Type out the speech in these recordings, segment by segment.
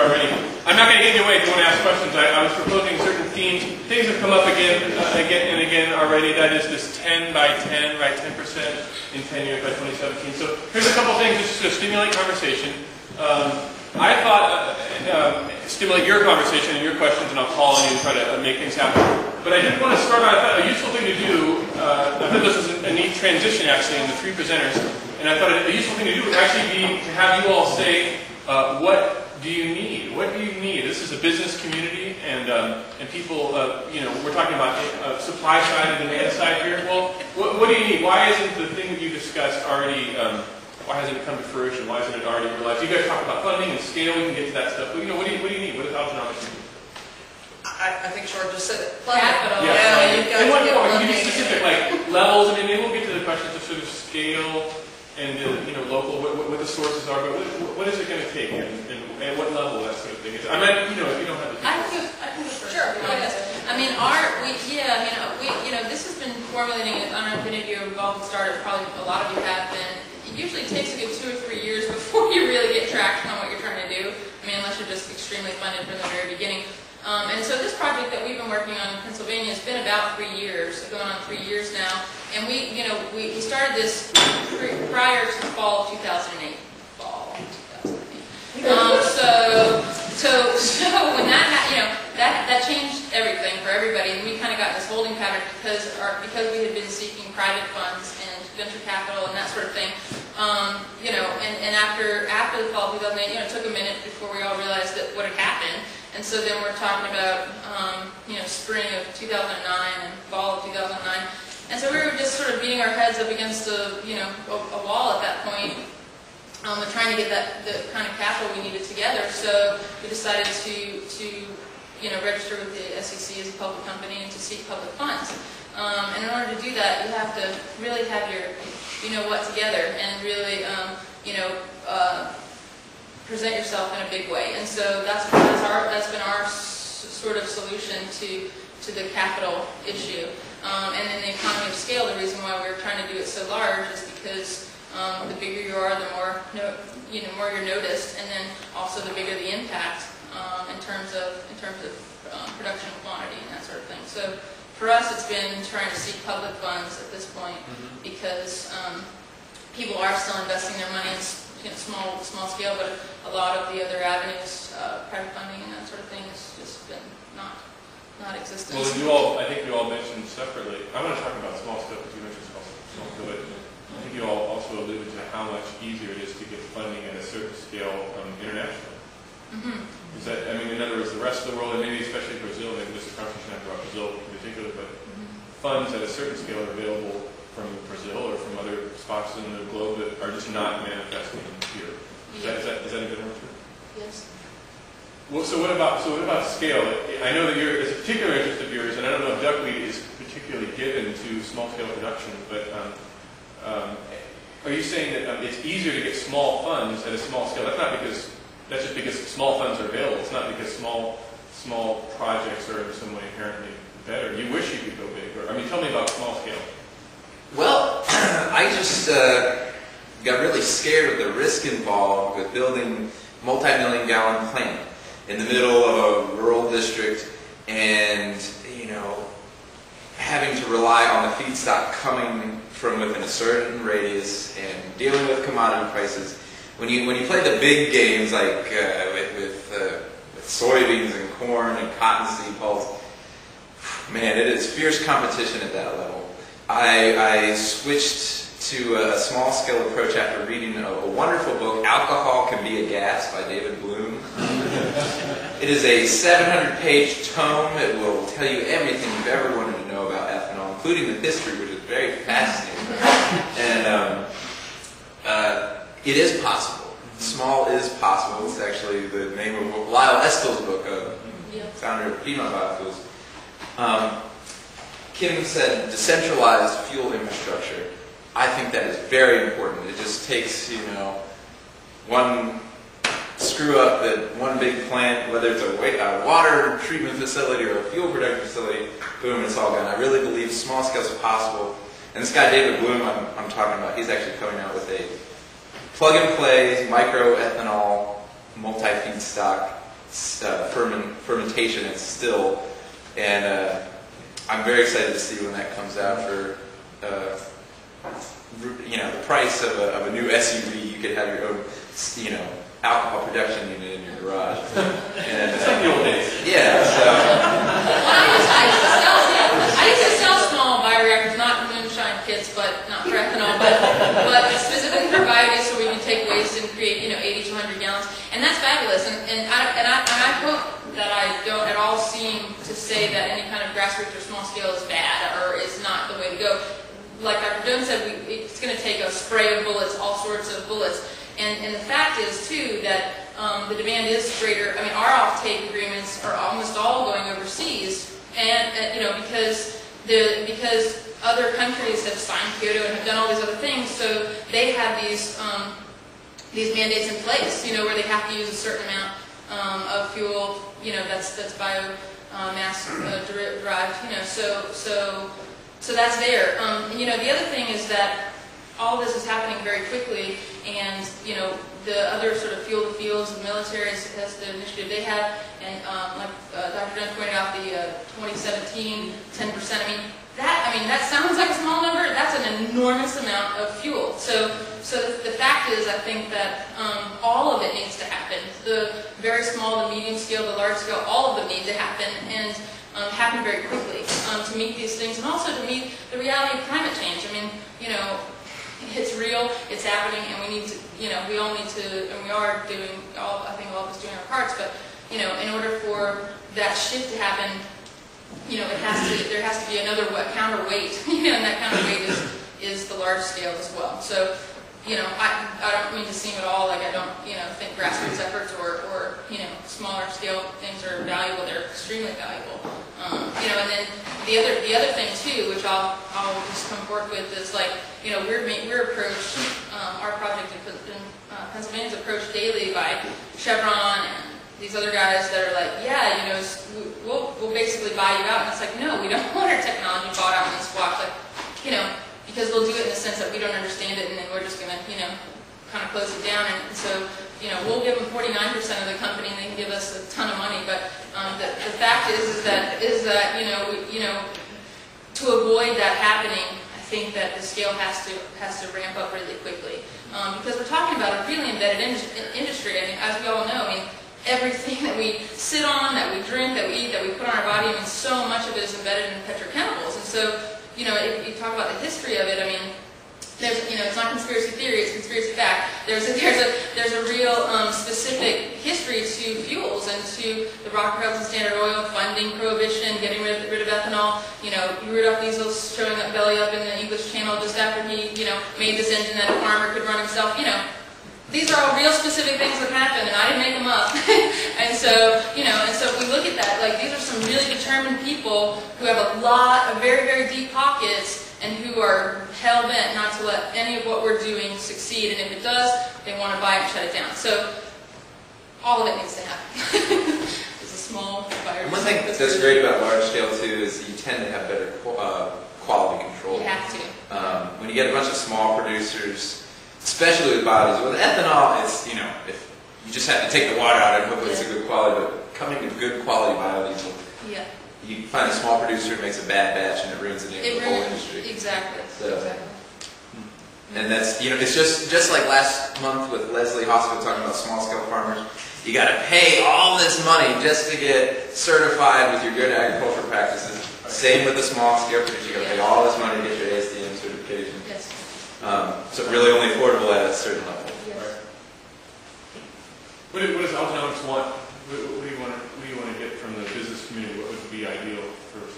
already. I'm not going to get in your way if you want to ask questions. I was proposing certain themes. Things have come up again and again already. That is this 10 by 10, right? 10% in 10 years by 2017. So here's a couple things just to stimulate conversation. I thought stimulate your conversation and your questions, and I'll call on you and try to make things happen. But I did want to start out. I thought a useful thing to do. I thought this was a neat transition actually in the three presenters, and I thought a useful thing to do would actually be to have you all say, what do you need? What do you need? This is a business community, and people. We're talking about supply side and demand side here. Well, what do you need? Why isn't the thing that you discussed already? Why hasn't it come to fruition? Why isn't it already realized? You guys talk about funding and scale. We can get to that stuff. But, what do you need? What does Alganomics need? I think Shar just said it. Capital. Yeah, you've got to get funding. Give me specific levels. I mean, maybe we'll get to the questions of sort of scale and local, what the sources are. But what is it going to take, and what level that sort of thing is? I mean, if you don't have the. I can go first. Sure. I mean, this has been formulating on our opportunity to evolve and startup. Probably a lot of you have been. It usually takes a good 2 or 3 years before you really get traction on what you're trying to do. I mean, unless you're just extremely funded from the very beginning. And so this project that we've been working on in Pennsylvania has been about 3 years, going on 3 years now. And we started this prior to the fall of 2008. So when that changed everything for everybody, and we kind of got this holding pattern because we had been seeking private funds and venture capital and that sort of thing. And after the fall of 2008, it took a minute before we all realized that what had happened. And so then we're talking about spring of 2009 and fall of 2009. And so we were just sort of beating our heads up against a wall at that point. Trying to get the kind of capital we needed together, so we decided to register with the SEC as a public company and to seek public funds. And in order to do that, you have to really have your what together and really present yourself in a big way. And so that's been our sort of solution to the capital issue. And in the economy of scale, the reason why we're trying to do it so large is because the bigger you are, the more more you're noticed, and then also the bigger the impact in terms of production quantity and that sort of thing. So for us, it's been trying to seek public funds at this point because people are still investing their money in small scale, but a lot of the other avenues, private funding and that sort of thing, has just been not existent. Well, I think you all mentioned separately. I want to talk about small scale because you mentioned small scale, but I think you all also alluded to how much easier it is to get funding at a certain scale internationally. Is that, in other words, the rest of the world, and maybe especially Brazil, maybe this is a conversation about Brazil in particular, but funds at a certain scale are available from Brazil or from other spots in the globe that are just not manifesting here. Is that a good one too? Yes. Well, so what about scale? I know that it's a particular interest of yours, and I don't know if Duckweed is particularly given to small scale production, but are you saying that it's easier to get small funds at a small scale? That's just because small funds are available. It's not because small projects are in some way inherently better. You wish you could go big. Tell me about small scale. Well, I just got really scared of the risk involved with building a multi-million-gallon plant in the middle of a rural district, and having to rely on the feedstock coming from within a certain radius and dealing with commodity prices. When you play the big games like with soybeans and corn and cottonseed hulls, man, it is fierce competition at that level. I switched to a small-scale approach after reading a wonderful book, Alcohol Can Be a Gas by David Bloom. It is a 700-page tome. It will tell you everything you've ever wanted to know about ethanol, including the history, which is very fascinating. And it is possible. Small is possible. It's actually the name of Lyle Estill's book, founder of Piedmont Biofuels. Kim said decentralized fuel infrastructure. I think that is very important. It just takes, one screw up at one big plant, whether it's a water treatment facility or a fuel production facility, boom, it's all gone. I really believe small scale is possible. And this guy, David Bloom, I'm talking about, he's actually coming out with a plug-and-play microethanol multi-feedstock fermentation and still, and I'm very excited to see when that comes out for, the price of a new SUV. You could have your own, alcohol production unit in your garage. And, it's like the old days. Yeah. So. I used to sell small bioreactors, not moonshine kits, but not for ethanol, but specifically for biodiesel, so we can take waste and create, 80 to 100 gallons, and that's fabulous. And I hope that I don't at all seem to say that any kind of grassroots or small scale is bad or is not the way to go. Like Dr. Jones said, it's going to take a spray of bullets, all sorts of bullets. And the fact is, too, that the demand is greater. I mean, our off-take agreements are almost all going overseas, and because other countries have signed Kyoto and have done all these other things, so they have these mandates in place, where they have to use a certain amount of fuel, that's biomass derived, so that's there. The other thing is that all this is happening very quickly, and the other sort of fuel to fields, the military has the initiative they have, and like Dr. Jones pointed out, the 2017 10%. That sounds like a small number. That's an enormous amount of fuel. So the fact is, I think that all of it needs to happen. The very small, the medium scale, the large scale, all of them need to happen, and happen very quickly to meet these things, and also to meet the reality of climate change. It's real, it's happening, and we need to, we all need to, and we are doing, I think all of us doing our parts, but, in order for that shift to happen, there has to be another counterweight, and that counterweight is the large scale as well. So, I don't mean to seem at all like I don't, think grassroots efforts or smaller scale things are valuable. They're extremely valuable. And then the other thing too, which I'll just come forth with, is like, we're approached, our project in Pennsylvania is approached daily by Chevron and these other guys that are like, we'll basically buy you out. And it's like, no, we don't want our technology bought out and swapped. Like, because we'll do it in the sense that we don't understand it, and then we're just going to, kind of close it down. And so, we'll give them 49% of the company, and they can give us a ton of money. But the fact is that to avoid that happening, I think that the scale has to ramp up really quickly, because we're talking about a really embedded industry. As we all know, everything that we sit on, that we drink, that we eat, that we put on our body, so much of it is embedded in petrochemicals. And so, if you talk about the history of it, there's, it's not conspiracy theory, it's conspiracy fact. There's a real specific history to fuels and to the Rockefellers and Standard Oil funding prohibition, getting rid of ethanol. Rudolph Diesel showing up belly up in the English Channel just after he, made this engine that a farmer could run himself. These are all real specific things that happened, and I didn't make them up. and so if we look at that, like, these are some really determined people who have a lot of very, very deep pockets, and who are hell-bent not to let any of what we're doing succeed, and if it does, they want to buy it and shut it down. So all of it needs to happen. It's a small virus. One thing that's great about large scale too is you tend to have better quality control. You have to. When you get a bunch of small producers, especially with biodiesel, with ethanol, it's, if you just have to take the water out and hopefully it's a good quality, but coming to good quality biodiesel, you find a small producer who makes a bad batch and it ruins the whole industry. Exactly. So, and that's, it's just like last month with Leslie Hospital talking about small scale farmers. You got to pay all this money just to get certified with your good agricultural practices. Same with the small scale producer. You got to pay all this money to get your ASTM certification. Yes. So really only affordable at a certain level. Yes. What does Alganomics want? What do you want to get from the business community? What would be ideal for us?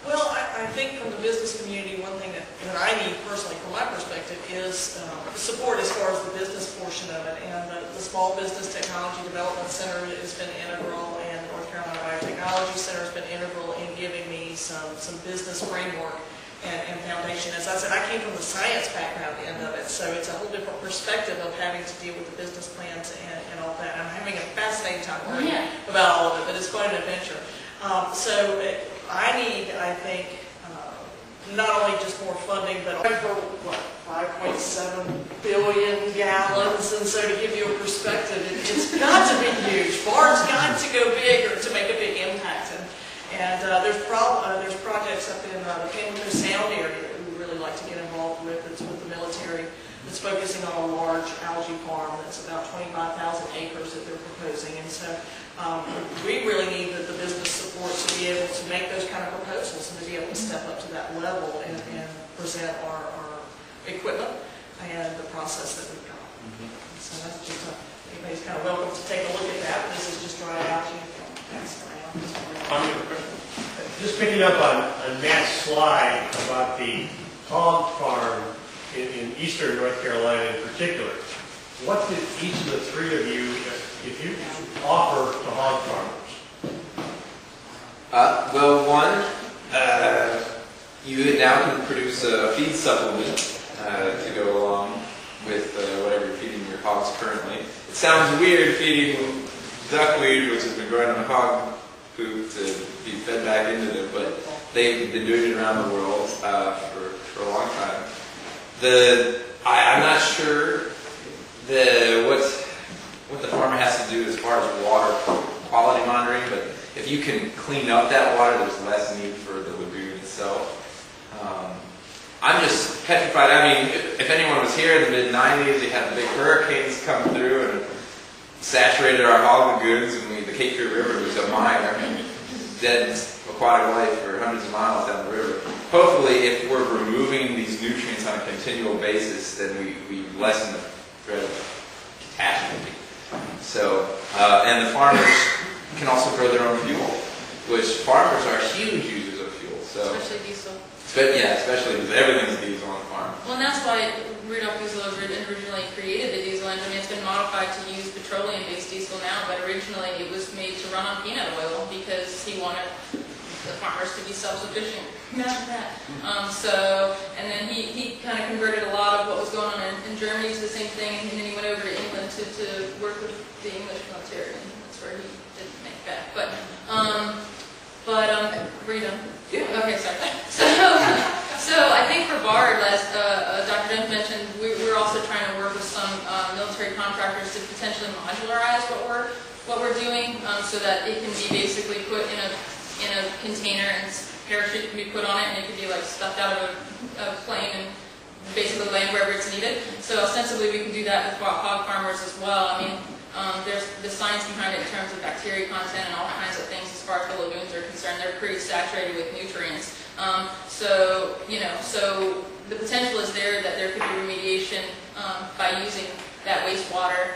Well, I think from the business community, one thing that I need personally from my perspective is support as far as the business portion of it. And the Small Business Technology Development Center has been integral, and the North Carolina Biotechnology Center has been integral in giving me some business framework and foundation. As I said, I came from the science background end of it, so it's a whole different perspective of having to deal with the business plans and all that. I'm having a fascinating time learning about all of it, but it's quite an adventure. So I need, I think, not only just more funding, but for what, 5.7 billion gallons. And so to give you a perspective, it's got to be huge. Barr's got to go big or to make a big impact. And there's projects up in the Pamlico Sound area that we really like to get involved with. It's with the military. It's focusing on a large algae farm that's about 25,000 acres that they're proposing. And so we really need the business support to be able to make those kind of proposals and to be able to step up to that level and present our equipment and the process that we've got. So that's just anybody's kind of welcome to take a look at that. This is just dry algae. Just picking up on Matt's slide about the hog farm in eastern North Carolina in particular, what did each of the three of you, if you offer to hog farmers? Well, one, you now can produce a feed supplement to go along with whatever you're feeding your hogs currently. It sounds weird feeding duckweed, which has been growing on hog poop, to be fed back into them, but they've been doing it around the world for a long time. I'm not sure what the farmer has to do as far as water quality monitoring, but if you can clean up that water, there's less need for the lagoon itself. I'm just petrified. I mean, if anyone was here in the mid-90s, you had the big hurricanes come through and saturated our hog lagoons, and the Cape Fear River was a mine. I mean, dead aquatic life for hundreds of miles down the river. Hopefully, if we're removing these nutrients on a continual basis, then we lessen the threat of catastrophe. So, and the farmers can also grow their own fuel, which farmers are huge users of fuel. So, Especially diesel. Yeah, especially because everything's diesel on the farm. Well, and that's why Rudolph Diesel originally created the diesel engine. It's been modified to use petroleum-based diesel now, but originally it was made to run on peanut oil because he wanted the farmers to be self-sufficient. Imagine that. And then he kind of converted a lot of what was going on in Germany to the same thing, and then he went over to England to work with the English military, and that's where he didn't make that. But were you done? Yeah. Okay, sorry. So I think for BARD, as Dr. Jones mentioned, we're also trying to work with some military contractors to potentially modularize what we're doing, so that it can be basically put in a container and parachute can be put on it, and it can be like stuffed out of a plane and basically land wherever it's needed. So ostensibly we can do that with hog farmers as well. I mean, there's the science behind it in terms of bacteria content and all kinds of things as far as the lagoons are concerned. They're pretty saturated with nutrients. So the potential is there that there could be remediation by using that wastewater.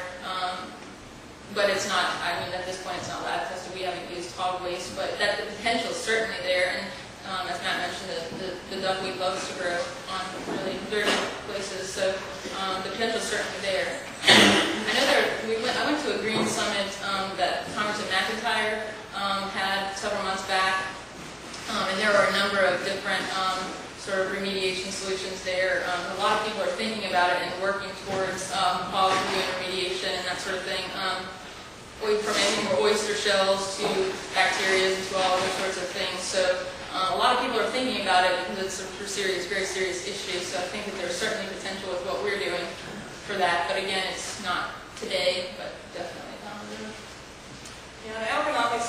But it's not, I mean, at this point it's not lab tested. We haven't used hog waste, but that the potential is certainly there. And as Matt mentioned, the duckweed loves to grow on really dirty places, so the potential is certainly there. I know I went to a green summit that Congressman McIntyre had several months back, and there were a number of different sort of remediation solutions there. A lot of people are thinking about it and working towards hog lagoon remediation and that sort of thing. From anything from oyster shells to bacteria to all those sorts of things. So a lot of people are thinking about it because it's a very serious issue. So I think that there's certainly potential with what we're doing for that. But again, it's not today, but definitely down the road. Yeah, Alganomics